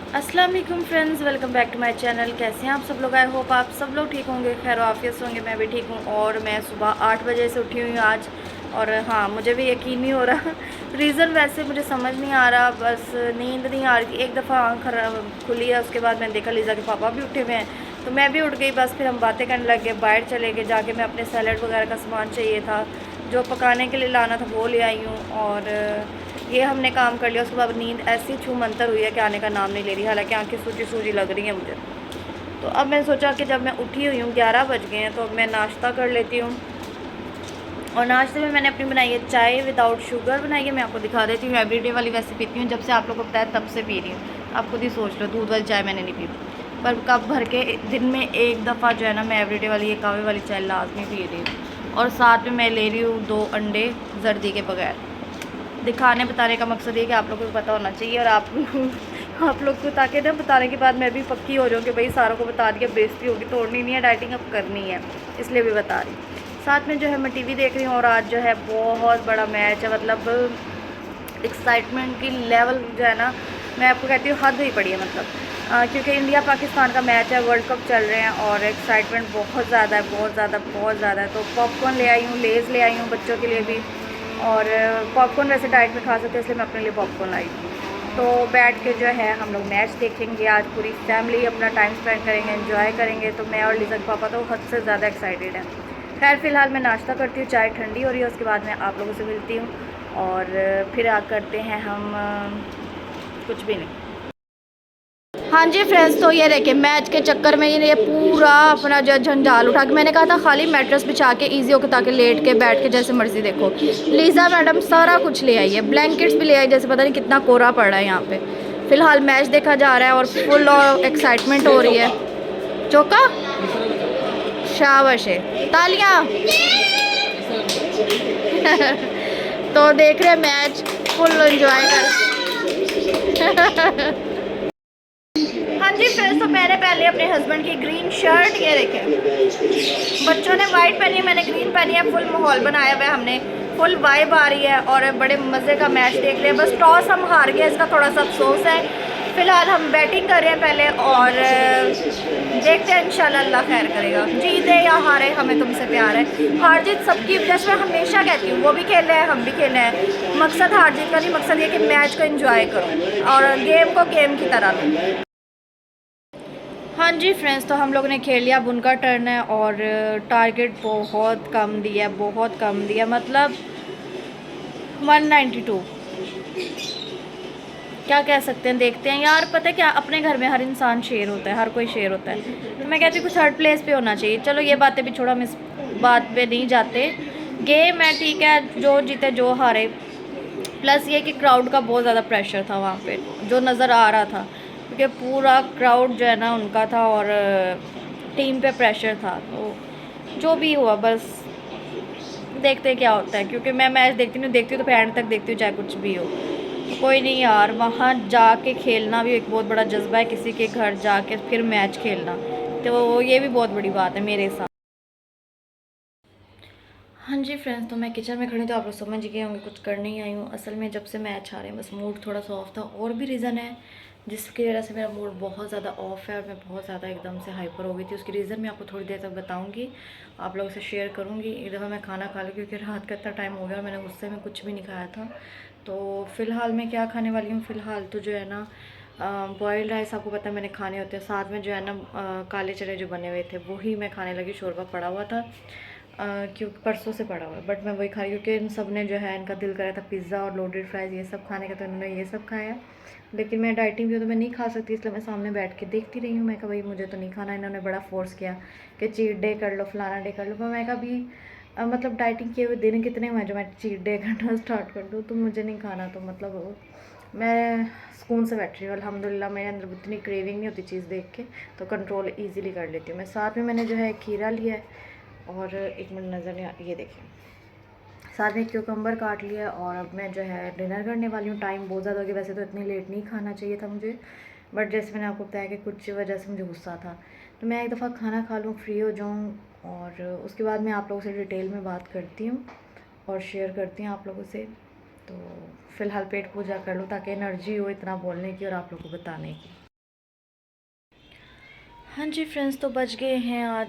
अस्सलाम वालेकुम friends, welcome back to my channel. कैसे हैं आप सब लोग? आई होप आप सब लोग ठीक होंगे, खैर आफियत से होंगे। मैं भी ठीक हूँ और मैं सुबह 8 बजे से उठी हुई हूँ आज। और हाँ, मुझे भी यकीन नहीं हो रहा रीज़न वैसे मुझे समझ नहीं आ रहा, बस नींद नहीं आ रही थी। एक दफ़ा आँख खुली है, उसके बाद मैंने देखा लीज़ा के पापा भी उठे हुए हैं, तो मैं भी उठ गई। बस फिर हम बातें करने लग गए, बाहर चले गए, जाके मैं अपने सैलड वगैरह का सामान चाहिए था, जो पकाने के लिए लाना था वो ले आई हूँ। और ये हमने काम कर लिया। उसके बाद नींद ऐसी छू मंतर हुई है कि आने का नाम नहीं ले रही, हालांकि आंखें सूजी सूजी लग रही हैं मुझे। तो अब मैंने सोचा कि जब मैं उठी हुई हूँ, 11 बज गए हैं, तो अब मैं नाश्ता कर लेती हूँ। और नाश्ते में मैंने अपनी बनाई है चाय विदाउट शुगर बनाई है। मैं आपको दिखा देती हूँ, एवरीडे वाली वैसे पीती हूँ, जब से आप लोगों को पता है तब से पी रही हूँ। आप खुद ही सोच लो, दूध वाली चाय मैंने नहीं पी, पर कप भर के दिन में एक दफ़ा जो है ना, मैं एवरीडे वाली ये कहवे वाली चाय लाजमी पी रही हूँ। और साथ में मैं ले रही हूँ 2 अंडे जर्दी के बगैर। दिखाने बताने का मकसद ये कि आप लोगों को पता होना चाहिए, और आप लोग को, ताकि ना बताने के बाद मैं भी पक्की हो जाऊँ कि भाई सारों को बता दिया, बेइज्जती होगी, तोड़नी नहीं है, डाइटिंग अब करनी है, इसलिए भी बता रही। साथ में जो है मैं टीवी देख रही हूँ, और आज जो है बहुत बड़ा मैच है। मतलब एक्साइटमेंट की लेवल जो है ना, मैं आपको कहती हूँ हद ही पड़ी है। मतलब क्योंकि इंडिया पाकिस्तान का मैच है, वर्ल्ड कप चल रहे हैं, और एक्साइटमेंट बहुत ज़्यादा है, बहुत ज़्यादा बहुत ज़्यादा है। तो पॉपकॉर्न ले आई हूँ, लेज़ ले आई हूँ बच्चों के लिए भी। और पॉपकॉर्न वैसे डाइट में खा सकते हैं, इसलिए मैं अपने लिए पॉपकॉर्न लाई। तो बैठ के जो है हम लोग मैच देखेंगे आज, पूरी फैमिली अपना टाइम स्पेंड करेंगे, एंजॉय करेंगे। तो मैं और लीज़ा के पापा तो हद से ज़्यादा एक्साइटेड हैं। खैर फ़िलहाल मैं नाश्ता करती हूँ, चाय ठंडी हो रही है, उसके बाद मैं आप लोगों से मिलती हूँ। और फिर करते हैं हम कुछ भी नहीं। हाँ जी फ्रेंड्स, तो ये देखिए मैच के चक्कर में ये पूरा अपना जो झंझाल उठा के, मैंने कहा था खाली मैट्रेस बिछा के ईजी हो के, ताकि लेट के बैठ के जैसे मर्जी देखो। लीज़ा मैडम सारा कुछ ले आई है, ब्लैंकेट्स भी ले आई, जैसे पता नहीं कितना कोहरा पड़ रहा है यहाँ पे। फिलहाल मैच देखा जा रहा है और फुल और एक्साइटमेंट हो रही है। चौका, शाबाश है, तालियां तो देख रहे हैं मैच, फुल एंजॉय कर हाँ जी फ्रेंड्स, तो मैंने पहले अपने हस्बैंड की ग्रीन शर्ट, ये देखें, बच्चों ने वाइट पहनी है, मैंने ग्रीन पहनी है। फुल माहौल बनाया हुआ है हमने, फुल वाइब आ रही है, और बड़े मज़े का मैच देख रहे हैं। बस टॉस हम हार गए, इसका थोड़ा सा अफसोस है। फिलहाल हम बैटिंग कर रहे हैं पहले, और देखते हैं इंशाल्लाह अल्लाह खैर करेगा। जीते या हारे, हमें तुमसे प्यार है। हार जीत सबकी, जैसे मैं हमेशा कहती हूँ, वो भी खेल रहे हैं, हम भी खेल रहे हैं। मकसद हार जीत का नहीं, मकसद ये कि मैच को एंजॉय करो और गेम को गेम की तरह लो। हाँ जी फ्रेंड्स, तो हम लोग ने खेल लिया, अब उनका टर्न है। और टारगेट बहुत कम दिया, बहुत कम दिया, मतलब 192। क्या कह सकते हैं, देखते हैं यार। पता है क्या, अपने घर में हर इंसान शेर होता है, हर कोई शेर होता है। तो मैं कहती हूँ कुछ थर्ड प्लेस पे होना चाहिए। चलो ये बातें भी छोड़ो, हम इस बात पे नहीं जाते। गेम है, ठीक है, जो जीते जो हारे। प्लस ये कि क्राउड का बहुत ज़्यादा प्रेशर था वहाँ पे, जो नज़र आ रहा था, क्योंकि पूरा क्राउड जो है ना उनका था, और टीम पे प्रेशर था। तो जो भी हुआ, बस देखते क्या होता है, क्योंकि मैं मैच देखती हूँ तो फिर एंड तक देखती हूँ, चाहे कुछ भी हो। तो कोई नहीं यार, वहाँ जाके खेलना भी एक बहुत बड़ा जज्बा है, किसी के घर जाके फिर मैच खेलना, तो ये भी बहुत बड़ी बात है मेरे साथ। हाँ जी फ्रेंड्स, तो मैं किचन में खड़ी, तो आप लोग समझ गए होंगे कुछ करने ही आई हूँ। असल में जब से मैच आ रहे हैं, बस मूड थोड़ा सा ऑफ था, और भी रीज़न है जिसकी वजह से मेरा मूड बहुत ज़्यादा ऑफ है, और मैं बहुत ज़्यादा एकदम से हाइपर हो गई थी। उसकी रीज़न मैं आपको थोड़ी देर तक बताऊँगी, आप लोगों से शेयर करूँगी। एक दफ़ा मैं खाना खा लूँ, क्योंकि रात का इतना टाइम हो गया और मैंने गुस्से में कुछ भी नहीं खाया था। तो फ़िलहाल मैं क्या खाने वाली हूँ, फ़िलहाल तो जो है ना, बॉयल्ड राइस आपको पता है मैंने खाने होते हैं, साथ में जो है ना काले चने जो बने हुए थे वही मैं खाने लगी। शोरबा पड़ा हुआ था, क्योंकि परसों से पड़ा हुआ है, बट मैं वही खा रही, क्योंकि इन सब ने जो है, इनका दिल कर रहा था पिज़्ज़ा और लोडेड फ्राइज़ ये सब खाने का, तो इन्होंने ये सब खाया। लेकिन मैं डाइटिंग भी हूँ, तो मैं नहीं खा सकती, इसलिए मैं सामने बैठ के देखती रही हूँ। मैं कहा भाई मुझे तो नहीं खाना। इन्होंने बड़ा फोर्स किया कि चीट डे कर लो, फलाना डे कर लो, पर मैं कहा भी मतलब डाइटिंग किए हुए दिन कितने हुए जो मैं चीट डे करना स्टार्ट कर दूँ, तो मुझे नहीं खाना। तो मतलब मैं सुकून से बैठ रही हूँ अल्हम्दुलिल्लाह। मेरे अंदर इतनी क्रेविंग नहीं होती चीज़ देख के, तो कंट्रोल ईज़िली कर लेती हूँ मैं। साथ में मैंने जो है खीरा लिया है, और एक मिनट नज़र नहीं आ, ये देखिए, साथ में क्यूकम्बर काट लिया। और अब मैं जो है डिनर करने वाली हूँ। टाइम बहुत ज़्यादा हो गया, वैसे तो इतनी लेट नहीं खाना चाहिए था मुझे, बट जैसे मैंने आपको बताया कि कुछ वजह से मुझे गुस्सा था, तो मैं एक दफ़ा खाना खा लूँ, फ्री हो जाऊँ, और उसके बाद मैं आप लोगों से डिटेल में बात करती हूँ और शेयर करती हूँ आप लोगों से। तो फ़िलहाल पेट पूजा कर लूँ, ताकि एनर्जी हो इतना बोलने की और आप लोगों को बताने की। हाँ जी फ्रेंड्स, तो बज गए हैं आज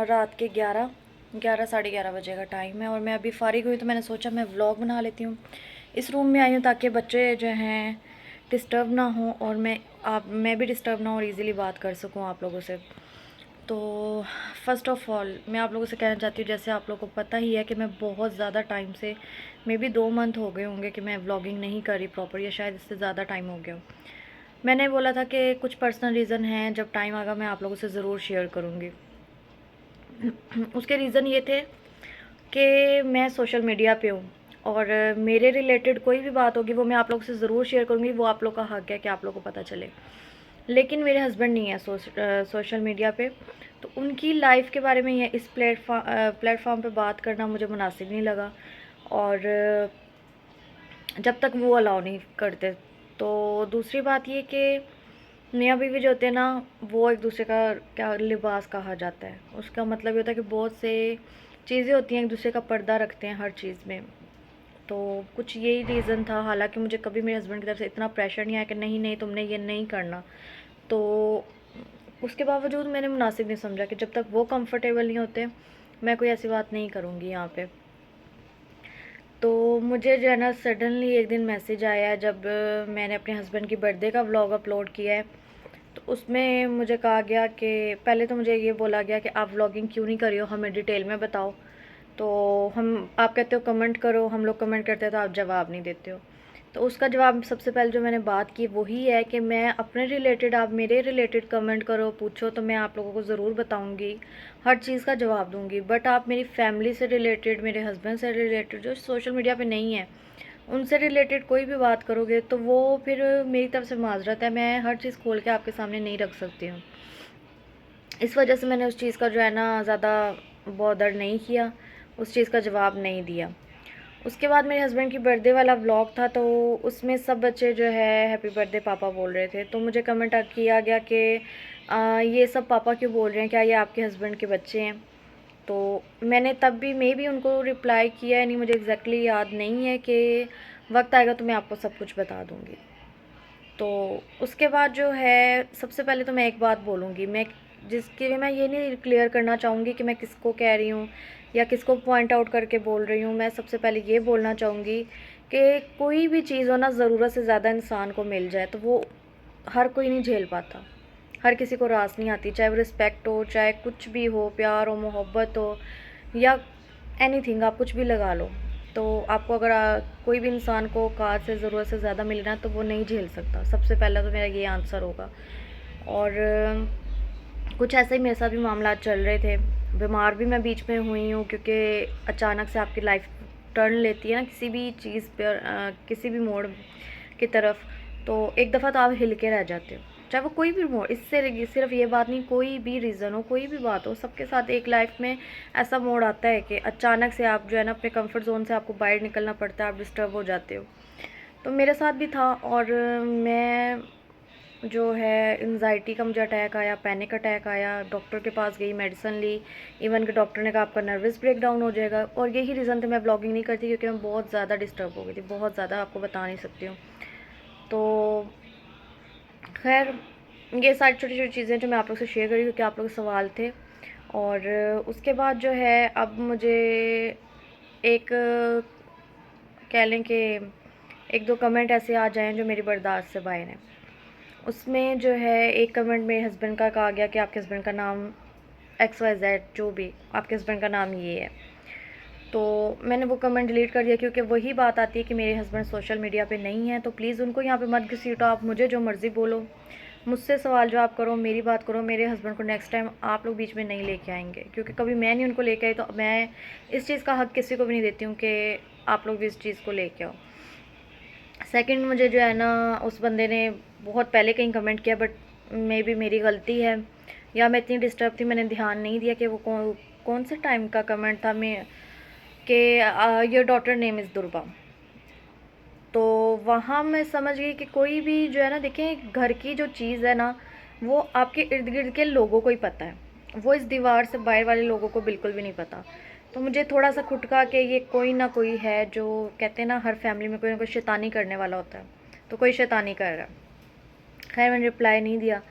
रात के 11 साढ़े 11 बजे का टाइम है और मैं अभी फ़ारिग हुई तो मैंने सोचा मैं व्लॉग बना लेती हूँ। इस रूम में आई हूँ ताकि बच्चे जो हैं डिस्टर्ब ना हों और मैं भी डिस्टर्ब ना हो और इजीली बात कर सकूँ आप लोगों से। तो फ़र्स्ट ऑफ़ ऑल मैं आप लोगों से कहना चाहती हूँ, जैसे आप लोगों को पता ही है कि मैं बहुत ज़्यादा टाइम से, मे बी 2 मंथ हो गए होंगे कि मैं व्लॉगिंग नहीं कर रही प्रॉपर, या शायद इससे ज़्यादा टाइम हो गया हो। मैंने बोला था कि कुछ पर्सनल रीज़न हैं, जब टाइम आएगा मैं आप लोगों से ज़रूर शेयर करूँगी। उसके रीज़न ये थे कि मैं सोशल मीडिया पे हूँ और मेरे रिलेटेड कोई भी बात होगी वो मैं आप लोगों से ज़रूर शेयर करूँगी, वो आप लोग का हक़ है कि आप लोगों को पता चले। लेकिन मेरे हस्बैंड नहीं है सोशल मीडिया पे, तो उनकी लाइफ के बारे में ये इस प्लेटफॉर्म पे बात करना मुझे मुनासिब नहीं लगा, और जब तक वो अलाउ नहीं करते। तो दूसरी बात ये कि मियाँ बीवी जो होते हैं ना, वो एक दूसरे का क्या लिबास कहा जाता है, उसका मतलब ये होता है कि बहुत से चीज़ें होती हैं, एक दूसरे का पर्दा रखते हैं हर चीज़ में। तो कुछ यही रीज़न था। हालांकि मुझे कभी मेरे हस्बैंड की तरफ से इतना प्रेशर नहीं आया कि नहीं नहीं तुमने ये नहीं करना, तो उसके बावजूद मैंने मुनासिब नहीं समझा कि जब तक वो कंफर्टेबल नहीं होते मैं कोई ऐसी बात नहीं करूँगी यहाँ पे। तो मुझे जो है ना सडनली एक दिन मैसेज आया, जब मैंने अपने हस्बैंड की बर्थडे का व्लॉग अपलोड किया है, तो उसमें मुझे कहा गया कि पहले तो मुझे ये बोला गया कि आप व्लॉगिंग क्यों नहीं कर रही हो, हमें डिटेल में बताओ। तो आप कहते हो कमेंट करो, हम लोग कमेंट करते हैं तो आप जवाब नहीं देते हो। तो उसका जवाब सबसे पहले जो मैंने बात की वही है कि मैं अपने रिलेटेड, आप मेरे रिलेटेड कमेंट करो, पूछो, तो मैं आप लोगों को ज़रूर बताऊंगी, हर चीज़ का जवाब दूंगी। बट आप मेरी फैमिली से रिलेटेड, मेरे हस्बैंड से रिलेटेड जो सोशल मीडिया पे नहीं है, उनसे रिलेटेड कोई भी बात करोगे तो वो फिर मेरी तरफ से माजरत है, मैं हर चीज़ खोल के आपके सामने नहीं रख सकती हूँ। इस वजह से मैंने उस चीज़ का जो है ना ज़्यादा बॉदर नहीं किया, उस चीज़ का जवाब नहीं दिया। उसके बाद मेरे हस्बैंड की बर्थडे वाला व्लॉग था, तो उसमें सब बच्चे जो है हैप्पी बर्थडे पापा बोल रहे थे। तो मुझे कमेंट किया गया कि ये सब पापा क्यों बोल रहे हैं, क्या ये आपके हस्बैंड के बच्चे हैं? तो मैंने तब भी उनको रिप्लाई किया है, नहीं मुझे एग्जैक्टली याद नहीं है, कि वक्त आएगा तो मैं आपको सब कुछ बता दूँगी। तो उसके बाद जो है सबसे पहले तो मैं एक बात बोलूँगी, मैं जिसके लिए मैं ये नहीं क्लियर करना चाहूँगी कि मैं किसको कह रही हूँ या किसको पॉइंट आउट करके बोल रही हूँ। मैं सबसे पहले ये बोलना चाहूँगी कि कोई भी चीज़ हो ना, ज़रूरत से ज़्यादा इंसान को मिल जाए तो वो हर कोई नहीं झेल पाता, हर किसी को रास नहीं आती, चाहे वो रिस्पेक्ट हो, चाहे कुछ भी हो, प्यार हो, मोहब्बत हो, या एनीथिंग, आप कुछ भी लगा लो। तो आपको अगर कोई भी इंसान को कार से ज़रूरत से ज़्यादा मिले ना, तो वो नहीं झेल सकता। सबसे पहला तो मेरा ये आंसर होगा। और कुछ ऐसे ही मेरे साथ भी मामला चल रहे थे, बीमार भी मैं बीच में हुई हूँ, क्योंकि अचानक से आपकी लाइफ टर्न लेती है ना किसी भी चीज़ पर, किसी भी मोड़ की तरफ, तो एक दफ़ा तो आप हिल के रह जाते हो, चाहे वो कोई भी मोड़, इससे सिर्फ ये बात नहीं, कोई भी रीज़न हो, कोई भी बात हो, सबके साथ एक लाइफ में ऐसा मोड़ आता है कि अचानक से आप जो है ना अपने कंफर्ट जोन से आपको बाहर निकलना पड़ता है, आप डिस्टर्ब हो जाते हो। तो मेरे साथ भी था, और मैं जो है एंजाइटी का मुझे अटैक आया, पैनिक अटैक आया, डॉक्टर के पास गई, मेडिसिन ली, इवन कि डॉक्टर ने कहा आपका नर्वस ब्रेकडाउन हो जाएगा। और यही रीज़न थे मैं ब्लॉगिंग नहीं करती, क्योंकि मैं बहुत ज़्यादा डिस्टर्ब हो गई थी, बहुत ज़्यादा, आपको बता नहीं सकती हूँ। तो खैर ये सारी छोटी छोटी चीज़ें जो मैं आप लोग से शेयर करी, क्योंकि आप लोग के सवाल थे। और उसके बाद जो है अब मुझे एक कह लें कि एक दो कमेंट ऐसे आ जाएं जो मेरी बर्दाश्त से बाहर हैं। उसमें जो है एक कमेंट मेरे हस्बैंड का कहा गया कि आपके हस्बैंड का नाम XYZ, जो भी आपके हस्बैंड का नाम ये है। तो मैंने वो कमेंट डिलीट कर दिया, क्योंकि वही बात आती है कि मेरे हस्बैंड सोशल मीडिया पे नहीं है। तो प्लीज़ उनको यहाँ पे मत घसीटो, आप मुझे जो मर्ज़ी बोलो, मुझसे सवाल जवाब करो, मेरी बात करो, मेरे हस्बैंड को नेक्स्ट टाइम आप लोग बीच में नहीं लेके आएंगे, क्योंकि कभी मैं नहीं उनको लेके आई, तो मैं इस चीज़ का हक़ किसी को भी नहीं देती हूँ कि आप लोग भी इस चीज़ को लेके आओ। सेकंड, मुझे जो है ना उस बंदे ने बहुत पहले कहीं कमेंट किया, बट मे बी मेरी गलती है, या मैं इतनी डिस्टर्ब थी, मैंने ध्यान नहीं दिया कि वो कौन से टाइम का कमेंट था, मैं कि योर डॉटर नेम इज़ दुर्बा। तो वहाँ मैं समझ गई कि कोई भी जो है ना, देखें घर की जो चीज़ है ना, वो आपके इर्द गिर्द के लोगों को ही पता है, वो इस दीवार से बाहर वाले लोगों को बिल्कुल भी नहीं पता। तो मुझे थोड़ा सा खुटका कि ये कोई ना कोई है, जो कहते हैं ना हर फैमिली में कोई ना कोई शैतानी करने वाला होता है, तो कोई शैतानी कर रहा है। खैर मैंने रिप्लाई नहीं दिया।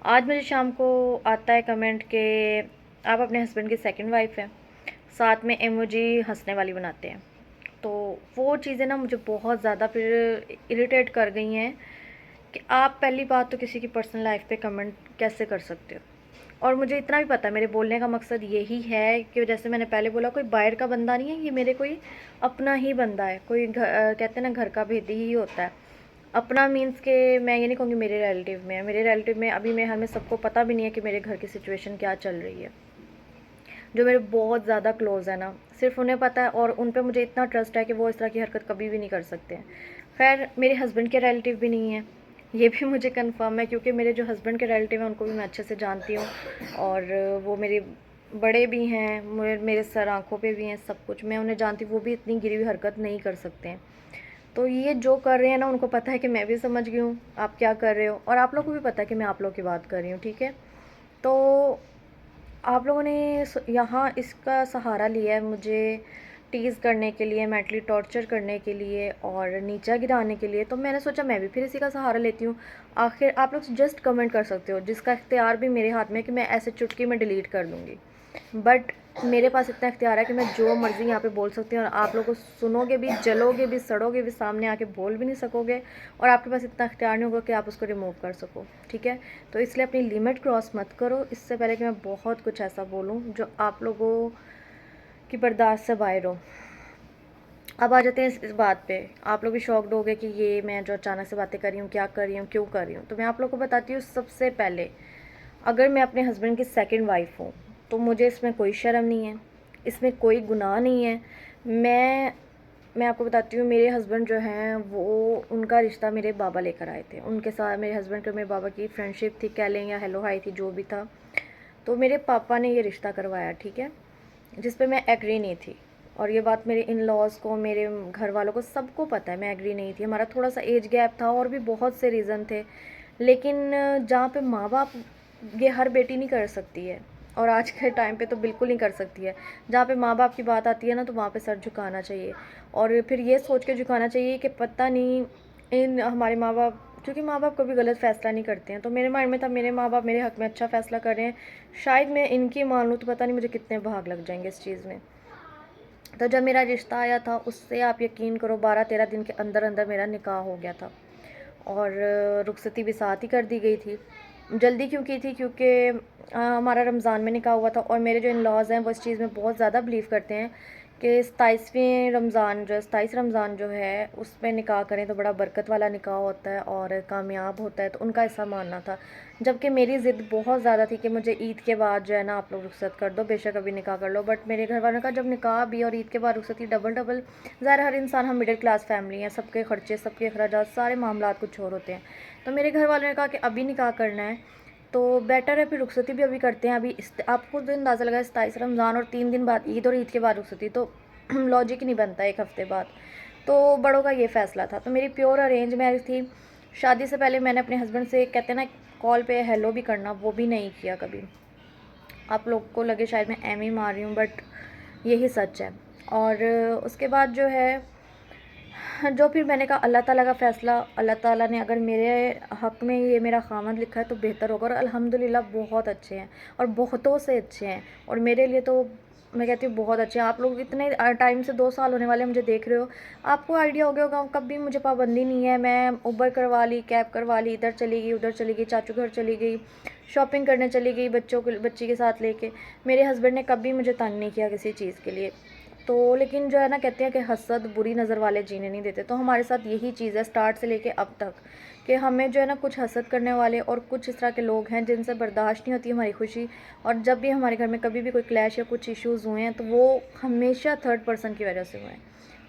आज मुझे शाम को आता है कमेंट कि आप अपने हस्बैंड की सेकंड वाइफ हैं, साथ में इमोजी हंसने वाली बनाते हैं। तो वो चीज़ें ना मुझे बहुत ज़्यादा फिर इरिटेट कर गई हैं कि आप पहली बात तो किसी की पर्सनल लाइफ पे कमेंट कैसे कर सकते हो। और मुझे इतना भी पता है, मेरे बोलने का मकसद यही है कि जैसे मैंने पहले बोला, कोई बाहर का बंदा नहीं है, ये मेरे कोई अपना ही बंदा है। कोई कहते हैं ना, घर का भेदी ही होता है। अपना मीन्स के मैं ये नहीं कहूँगी मेरे रिलेटिव में है। मेरे रिलेटिव में अभी में हमें सबको पता भी नहीं है कि मेरे घर की सिचुएशन क्या चल रही है। जो मेरे बहुत ज़्यादा क्लोज़ है ना, सिर्फ उन्हें पता है, और उन पे मुझे इतना ट्रस्ट है कि वो इस तरह की हरकत कभी भी नहीं कर सकते हैं। खैर, मेरे हस्बैंड के रिलेटिव भी नहीं है, ये भी मुझे कंफर्म है, क्योंकि मेरे जो हस्बैंड के रिलेटिव हैं उनको भी मैं अच्छे से जानती हूँ, और वो मेरे बड़े भी हैं, मेरे सर आँखों पे भी हैं, सब कुछ मैं उन्हें जानती हूँ। वो भी इतनी गिरी हुई हरकत नहीं कर सकते हैं। तो ये जो कर रहे हैं ना, उनको पता है कि मैं भी समझ गई हूँ आप क्या कर रहे हो, और आप लोगों को भी पता है कि मैं आप लोगों की बात कर रही हूँ, ठीक है। तो आप लोगों ने यहाँ इसका सहारा लिया है मुझे टीज़ करने के लिए, मेंटली टॉर्चर करने के लिए और नीचा गिराने के लिए। तो मैंने सोचा मैं भी फिर इसी का सहारा लेती हूँ। आखिर आप लोग जस्ट कमेंट कर सकते हो, जिसका इख्तियार भी मेरे हाथ में है कि मैं ऐसे चुटकी में डिलीट कर दूँगी। बट मेरे पास इतना इख्तियार है कि मैं जो मर्ज़ी यहाँ पे बोल सकती हूँ, और आप लोग को सुनोगे भी, जलोगे भी, सड़ोगे भी, सामने आके बोल भी नहीं सकोगे, और आपके पास इतना इख्तियार नहीं होगा कि आप उसको रिमूव कर सको, ठीक है। तो इसलिए अपनी लिमिट क्रॉस मत करो, इससे पहले कि मैं बहुत कुछ ऐसा बोलूँ जो आप लोगों की बर्दाश्त से बाहर हो। अब आ जाते हैं इस बात पे। आप लोग भी शॉक्ड हो गए कि ये मैं जो अचानक से बातें कर रही हूँ, क्या कर रही हूँ, क्यों कर रही हूँ। तो मैं आप लोग को बताती हूँ, सबसे पहले अगर मैं अपने हस्बैंड की सेकंड वाइफ हूँ तो मुझे इसमें कोई शर्म नहीं है, इसमें कोई गुनाह नहीं है। मैं आपको बताती हूँ, मेरे हस्बैंड जो हैं वो, उनका रिश्ता मेरे बाबा लेकर आए थे। उनके साथ मेरे हस्बैंड और मेरे बाबा की फ्रेंडशिप थी, कह लें, या हेलो हाई थी, जो भी था। तो मेरे पापा ने ये रिश्ता करवाया, ठीक है, जिस पे मैं एग्री नहीं थी। और ये बात मेरे इन लॉज़ को, मेरे घर वालों को, सबको पता है, मैं एग्री नहीं थी। हमारा थोड़ा सा एज गैप था और भी बहुत से रीज़न थे। लेकिन जहाँ पे माँ बाप, ये हर बेटी नहीं कर सकती है, और आज के टाइम पे तो बिल्कुल नहीं कर सकती है। जहाँ पे माँ बाप की बात आती है ना, तो वहाँ पे सर झुकाना चाहिए, और फिर ये सोच के झुकाना चाहिए कि पता नहीं इन हमारे माँ बाप, क्योंकि माँ बाप कभी गलत फ़ैसला नहीं करते हैं। तो मेरे माइंड में था मेरे माँ बाप मेरे हक़ में अच्छा फ़ैसला कर रहे हैं, शायद मैं इनकी मान लूँ तो पता नहीं मुझे कितने भाग लग जाएंगे इस चीज़ में। तो जब मेरा रिश्ता आया था, उससे आप यकीन करो 12-13 दिन के अंदर अंदर मेरा निकाह हो गया था, और रुखसती भी साथ ही कर दी गई थी। जल्दी क्यों की थी? क्योंकि हमारा रमज़ान में निकाह हुआ था, और मेरे जो इन लॉज़ हैं वो इस चीज़ में बहुत ज़्यादा बिलीव करते हैं कि 27वें रमज़ान जो 27 रमज़ान जो है उसमें निकाह करें तो बड़ा बरकत वाला निकाह होता है और कामयाब होता है। तो उनका ऐसा मानना था, जबकि मेरी ज़िद बहुत ज़्यादा थी कि मुझे ईद के बाद जो है ना आप लोग रुखसत कर दो, बेशक अभी निकाह कर लो। बट मेरे घर वालों का जब निकाह भी और ईद के बाद रुखसती डबल डबल, ज़ाहिर हर इंसान, हम मिडिल क्लास फैमिली हैं, सबके खर्चे, सबके अखराजात, सारे मामलात कुछ और होते हैं। तो मेरे घर वालों ने कहा कि अभी निकाह करना है तो बेटर है फिर रुखसती भी अभी करते हैं। अभी आपको तो अंदाज़ा लगा 27 रमज़ान और 3 दिन बाद ईद, और ईद के बाद रुखसती, तो लॉजिक ही नहीं बनता एक हफ़्ते बाद। तो बड़ों का ये फ़ैसला था। तो मेरी प्योर अरेंज मैरिज थी। शादी से पहले मैंने अपने हस्बैंड से, कहते हैं ना, कॉल पे हेलो भी करना, वो भी नहीं किया कभी। आप लोग को लगे शायद मैं एम ही मार रही हूँ, बट यही सच है। और उसके बाद जो है, जो फिर मैंने कहा अल्लाह ताला का फ़ैसला, अल्लाह ताला ने अगर मेरे हक़ में ये मेरा ख़ामद लिखा है तो बेहतर होगा, और अल्हम्दुलिल्लाह बहुत अच्छे हैं, और बहुतों से अच्छे हैं, और मेरे लिए तो मैं कहती हूँ बहुत अच्छे हैं। आप लोग इतने टाइम से 2 साल होने वाले मुझे देख रहे हो, आपको आइडिया हो गया होगा, कभी मुझे पाबंदी नहीं है। मैं उबर करवा ली, कैब करवा ली, इधर चली गई, उधर चली गई, चाचू घर चली गई, शॉपिंग करने चली गई, बच्ची के साथ लेके। मेरे हस्बैंड ने कभी मुझे तंग नहीं किया किसी चीज़ के लिए। तो लेकिन जो है ना, कहते हैं कि हसद बुरी नज़र वाले जीने नहीं देते। तो हमारे साथ यही चीज़ है स्टार्ट से लेके अब तक, कि हमें जो है ना कुछ हसद करने वाले और कुछ इस तरह के लोग हैं जिनसे बर्दाश्त नहीं होती हमारी खुशी। और जब भी हमारे घर में कभी भी कोई क्लैश या कुछ इश्यूज़ हुए हैं तो वो हमेशा थर्ड पर्सन की वजह से हुए हैं।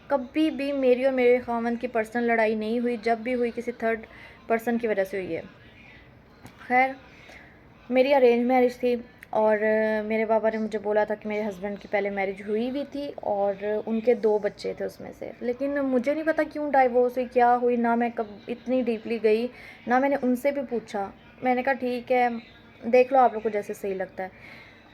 कभी भी मेरी और मेरे खामन की पर्सनल लड़ाई नहीं हुई, जब भी हुई किसी थर्ड पर्सन की वजह से हुई है। खैर, मेरी अरेंज मैरिज थी, और मेरे पापा ने मुझे बोला था कि मेरे हस्बैंड की पहले मैरिज हुई भी थी और उनके 2 बच्चे थे उसमें से। लेकिन मुझे नहीं पता क्यों डाइवोर्स हुई, क्या हुई, ना मैं कब इतनी डीपली गई, ना मैंने उनसे भी पूछा। मैंने कहा ठीक है, देख लो आप लोग को जैसे सही लगता है।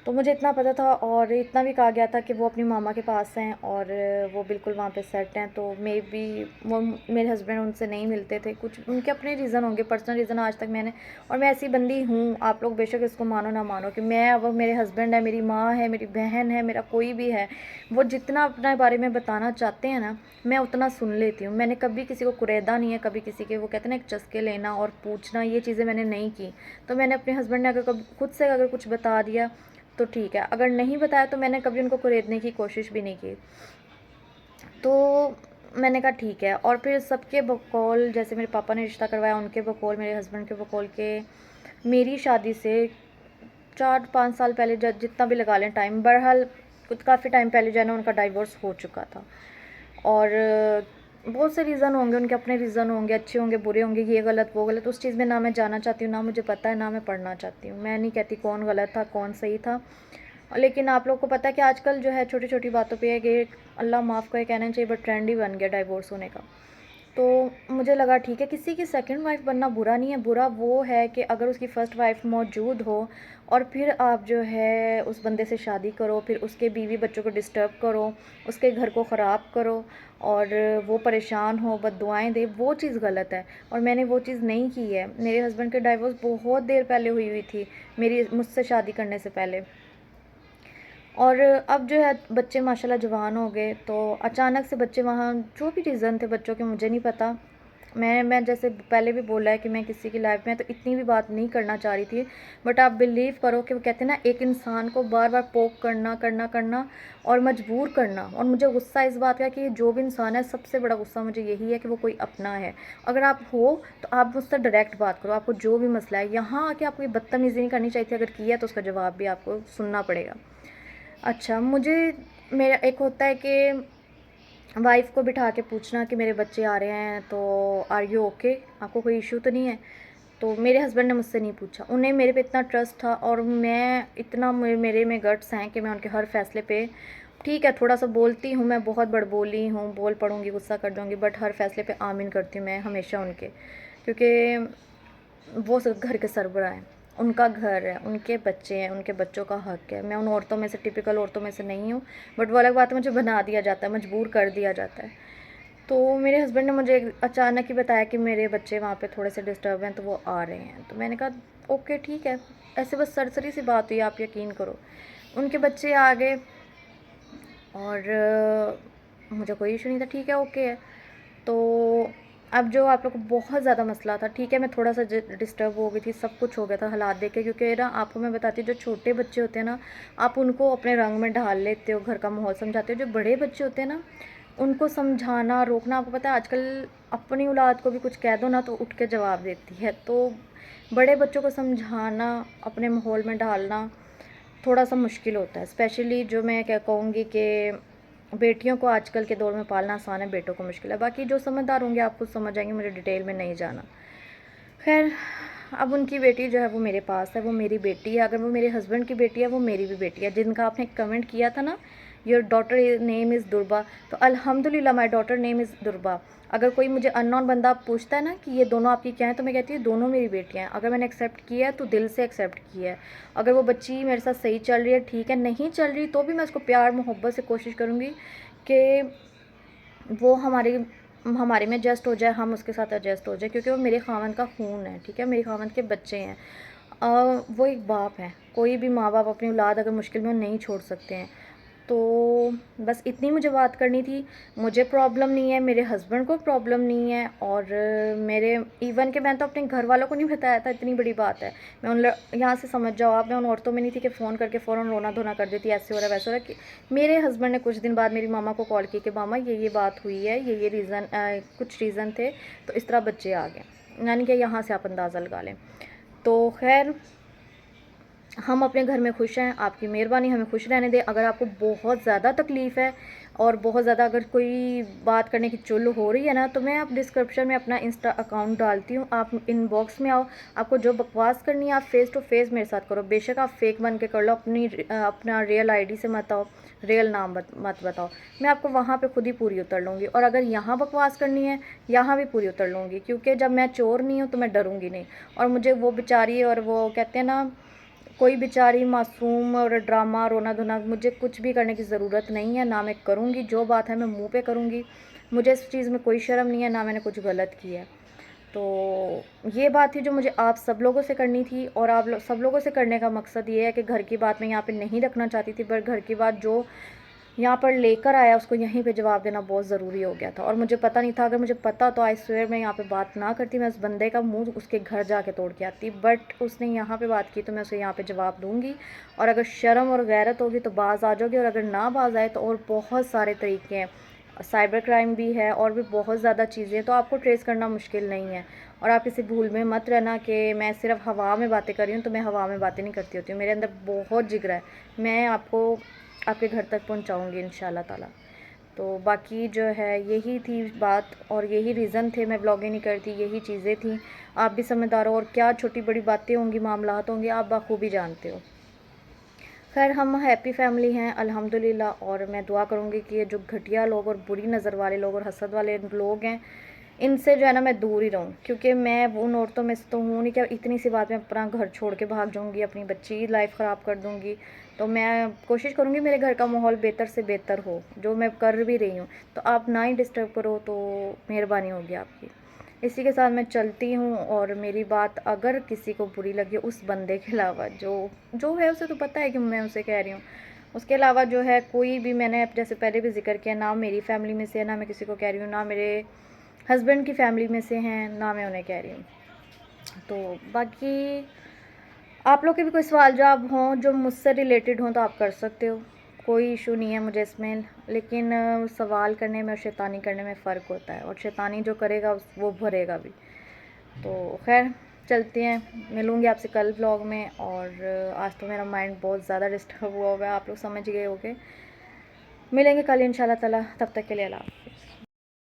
तो मुझे इतना पता था और इतना भी कहा गया था कि वो अपनी मामा के पास हैं और वो बिल्कुल वहाँ पे सेट हैं। तो मे बी वो मेरे हस्बैंड उनसे नहीं मिलते थे, कुछ उनके अपने रीज़न होंगे, पर्सनल रीज़न। आज तक मैंने, और मैं ऐसी बंदी हूँ, आप लोग बेशक इसको मानो ना मानो, कि मैं, अब मेरे हस्बैंड है, मेरी माँ है, मेरी बहन है, मेरा कोई भी है, वो जितना अपने बारे में बताना चाहते हैं ना, मैं उतना सुन लेती हूँ। मैंने कभी किसी को कुरेदा नहीं है, कभी किसी के, वो कहते हैं ना, एक चस्के लेना और पूछना, ये चीज़ें मैंने नहीं की। तो मैंने अपने हस्बैंड ने अगर कभी खुद से अगर कुछ बता दिया तो ठीक है, अगर नहीं बताया तो मैंने कभी उनको कुरेदने की कोशिश भी नहीं की। तो मैंने कहा ठीक है। और फिर सबके बकौल, जैसे मेरे पापा ने रिश्ता करवाया, उनके बकौल, मेरे हस्बैंड के बकौल के, मेरी शादी से 4-5 साल पहले, जितना भी लगा लें टाइम, बहरहाल कुछ काफ़ी टाइम पहले जो है ना उनका डाइवोर्स हो चुका था। और बहुत से रीज़न होंगे, उनके अपने रीज़न होंगे, अच्छे होंगे, बुरे होंगे, ये गलत वो गलत, उस चीज़ में ना मैं जाना चाहती हूँ, ना मुझे पता है, ना मैं पढ़ना चाहती हूँ। मैं नहीं कहती कौन गलत था कौन सही था, लेकिन आप लोग को पता है कि आजकल जो है छोटी छोटी बातों पे है कि अल्लाह माफ़ करे कहना चाहिए, बट ट्रेंड ही बन गया डाइवोर्स होने का। तो मुझे लगा ठीक है, किसी की सेकंड वाइफ़ बनना बुरा नहीं है, बुरा वो है कि अगर उसकी फ़र्स्ट वाइफ़ मौजूद हो और फिर आप जो है उस बंदे से शादी करो, फिर उसके बीवी बच्चों को डिस्टर्ब करो, उसके घर को ख़राब करो और वो परेशान हो, बद्दुआएँ दे, वो चीज़ गलत है। और मैंने वो चीज़ नहीं की है। मेरे हस्बैंड की डाइवोर्स बहुत देर पहले हुई थी, मुझसे शादी करने से पहले। और अब जो है बच्चे माशाल्लाह जवान हो गए, तो अचानक से बच्चे वहाँ, जो भी रीज़न थे बच्चों के मुझे नहीं पता। मैं जैसे पहले भी बोला है कि मैं किसी की लाइफ में तो इतनी भी बात नहीं करना चाह रही थी, बट आप बिलीव करो कि वो कहते हैं ना, एक इंसान को बार बार पोक करना करना करना और मजबूर करना। और मुझे गुस्सा इस बात का कि जो भी इंसान है, सबसे बड़ा गुस्सा मुझे यही है कि वो कोई अपना है। अगर आप हो तो आप मुझसे डायरेक्ट बात करो, आपको जो भी मसला है। यहाँ आके आपको ये बदतमीज़ी नहीं करनी चाहिए थी, अगर किया तो उसका जवाब भी आपको सुनना पड़ेगा। अच्छा, मुझे, मेरा एक होता है कि वाइफ़ को बिठा के पूछना कि मेरे बच्चे आ रहे हैं तो आर यू ओके, आपको कोई इशू तो नहीं है? तो मेरे हस्बैंड ने मुझसे नहीं पूछा, उन्हें मेरे पे इतना ट्रस्ट था और मैं इतना, मेरे में गट्स हैं कि मैं उनके हर फैसले पे, ठीक है थोड़ा सा बोलती हूँ, मैं बहुत बड़बोली हूँ, बोल पड़ूँगी, गुस्सा कर जाऊँगी, बट हर फैसले पे आमीन करती हूँ मैं हमेशा उनके, क्योंकि वो सब घर के सरबराह हैं, उनका घर है, उनके बच्चे हैं, उनके बच्चों का हक है। मैं उन औरतों में से, टिपिकल औरतों में से नहीं हूँ, बट वो अलग बात है, मुझे बना दिया जाता है, मजबूर कर दिया जाता है। तो मेरे हस्बैंड ने मुझे अचानक ही बताया कि मेरे बच्चे वहाँ पे थोड़े से डिस्टर्ब हैं, तो वो आ रहे हैं। तो मैंने कहा ओके ठीक है, ऐसे बस सरसरी सी बात हुई, आप यकीन करो। उनके बच्चे आ गए और मुझे कोई इशू नहीं था, ठीक है ओके है। तो अब जो आप लोग को बहुत ज़्यादा मसला था, ठीक है मैं थोड़ा सा डिस्टर्ब हो गई थी, सब कुछ हो गया था हालात देख के, क्योंकि ना आपको मैं बताती हूँ, जो छोटे बच्चे होते हैं ना, आप उनको अपने रंग में ढाल लेते हो, घर का माहौल समझाते हो। जो बड़े बच्चे होते हैं ना, उनको समझाना रोकना, आपको पता है आजकल अपनी औलाद को भी कुछ कह दो ना तो उठ के जवाब देती है। तो बड़े बच्चों को समझाना, अपने माहौल में ढालना थोड़ा सा मुश्किल होता है। स्पेशली जो मैं क्या कहूँगी कि बेटियों को आजकल के दौर में पालना आसान है, बेटों को मुश्किल है। बाकी जो समझदार होंगे आप खुद समझ आएंगे, मुझे डिटेल में नहीं जाना। खैर, अब उनकी बेटी जो है वो मेरे पास है, वो मेरी बेटी है। अगर वो मेरे हस्बैंड की बेटी है, वो मेरी भी बेटी है। जिनका आपने कमेंट किया था ना, योर डॉटर नेम इज़ दुर्बा, तो अल्हम्दुलिल्लाह माई डॉटर नेम इज़ दुर्बा। अगर कोई मुझे अननोन बंदा पूछता है ना कि ये दोनों आपकी क्या हैं, तो मैं कहती हूँ दोनों मेरी बेटियाँ हैं। अगर मैंने एक्सेप्ट किया है तो दिल से एक्सेप्ट किया है। अगर वो बच्ची मेरे साथ सही चल रही है ठीक है, नहीं चल रही तो भी मैं उसको प्यार मोहब्बत से कोशिश करूँगी कि वो हमारे में एडजस्ट हो जाए, हम उसके साथ एडजस्ट हो जाए, क्योंकि वो मेरे खामन का खून है, ठीक है, मेरे खामन के बच्चे हैं। वो एक बाप है, कोई भी माँ बाप अपनी औलाद अगर मुश्किल में नहीं छोड़ सकते हैं। तो बस इतनी मुझे बात करनी थी। मुझे प्रॉब्लम नहीं है, मेरे हस्बैंड को प्रॉब्लम नहीं है, और मेरे इवन के, मैं तो अपने घर वालों को नहीं बताया था, इतनी बड़ी बात है। मैं उन यहाँ से समझ जाओ आप, मैं उन औरतों में नहीं थी कि फ़ोन करके फ़ौरन रोना धोना कर देती, ऐसे हो रहा है वैसे हो रहा है। कि मेरे हस्बैंड ने कुछ दिन बाद मेरी मामा को कॉल की कि मामा ये बात हुई है, ये रीज़न, कुछ रीज़न थे, तो इस तरह बच्चे आ गए, यानी कि यहाँ से आप अंदाज़ा लगा लें। तो खैर, हम अपने घर में खुश हैं, आपकी मेहरबानी हमें खुश रहने दें। अगर आपको बहुत ज़्यादा तकलीफ़ है और बहुत ज़्यादा अगर कोई बात करने की चुल हो रही है ना, तो मैं आप डिस्क्रिप्शन में अपना इंस्टा अकाउंट डालती हूँ, आप इनबॉक्स में आओ। आपको जो बकवास करनी है आप फ़ेस टू फेस मेरे साथ करो, बेशक आप फेक बन के कर लो, अपना रियल आईडी से मत आओ, रियल नाम मत बताओ, मैं आपको वहाँ पे खुद ही पूरी उतर लूँगी। और अगर यहाँ बकवास करनी है, यहाँ भी पूरी उतर लूँगी, क्योंकि जब मैं चोर नहीं हूँ तो मैं डरूँगी नहीं। और मुझे वो बेचारी, और वो कहते हैं ना कोई बेचारी मासूम और ड्रामा रोना धोना मुझे कुछ भी करने की ज़रूरत नहीं है, ना मैं करूँगी। जो बात है मैं मुंह पे करूँगी। मुझे इस चीज़ में कोई शर्म नहीं है, ना मैंने कुछ गलत किया है। तो ये बात थी जो मुझे आप सब लोगों से करनी थी, और आप सब लोगों से करने का मकसद ये है कि घर की बात मैं यहाँ पे नहीं रखना चाहती थी, पर घर की बात जो यहाँ पर लेकर आया उसको यहीं पे जवाब देना बहुत ज़रूरी हो गया था। और मुझे पता नहीं था, अगर मुझे पता तो आई स्वेयर मैं यहाँ पे बात ना करती, मैं उस बंदे का मुंह उसके घर जाके तोड़ के आती। बट उसने यहाँ पे बात की तो मैं उसे यहाँ पे जवाब दूँगी। और अगर शर्म और गैरत होगी तो बाज आ जाओगी, और अगर ना बाज आए तो और बहुत सारे तरीके हैं, साइबर क्राइम भी है और भी बहुत ज़्यादा चीज़ें हैं, तो आपको ट्रेस करना मुश्किल नहीं है। और आप किसी भूल में मत रहना कि मैं सिर्फ हवा में बातें कर रही हूँ, तो मैं हवा में बातें नहीं करती होती हूँ। मेरे अंदर बहुत जिगरा है, मैं आपको आपके घर तक पहुँचाऊँगी इंशाल्लाह ताला। तो बाकी जो है यही थी बात, और यही रीज़न थे मैं ब्लॉगिंग नहीं करती, यही चीज़ें थी। आप भी समझदार हो, और क्या छोटी बड़ी बातें होंगी, मामलात होंगे, आप बखूबी जानते हो। खैर हम हैप्पी फैमिली हैं अल्हम्दुलिल्लाह, और मैं दुआ करूँगी कि ये जो घटिया लोग और बुरी नज़र वाले लोग और हसद वाले लोग हैं, इनसे जो है ना मैं दूर ही रहूँ। क्योंकि मैं उन औरतों में से तो हूँ नहीं कि इतनी सी बात में अपना घर छोड़ के भाग जाऊँगी, अपनी बच्ची की लाइफ ख़राब कर दूँगी। तो मैं कोशिश करूँगी मेरे घर का माहौल बेहतर से बेहतर हो, जो मैं कर भी रही हूँ। तो आप ना ही डिस्टर्ब करो तो मेहरबानी होगी आपकी। इसी के साथ मैं चलती हूँ, और मेरी बात अगर किसी को बुरी लगी उस बंदे के अलावा, जो जो है उसे तो पता है कि मैं उसे कह रही हूँ, उसके अलावा जो है कोई भी, मैंने जैसे पहले भी जिक्र किया, ना मेरी फैमिली में से है, ना मैं किसी को कह रही हूँ, ना मेरे हस्बैंड की फैमिली में से हैं, ना मैं उन्हें कह रही हूँ। तो बाकी आप लोग के भी कोई सवाल जवाब हों जो मुझसे रिलेटेड हों तो आप कर सकते हो, कोई इशू नहीं है मुझे इसमें। लेकिन सवाल करने में और शैतानी करने में फ़र्क होता है, और शैतानी जो करेगा वो भरेगा भी। तो खैर चलते हैं, मिलूँगी आपसे कल व्लॉग में। और आज तो मेरा माइंड बहुत ज़्यादा डिस्टर्ब हुआ है, आप लोग समझ गए होंगे। मिलेंगे कल इंशाल्लाह ताला, तब तक के लिए अल्लाह।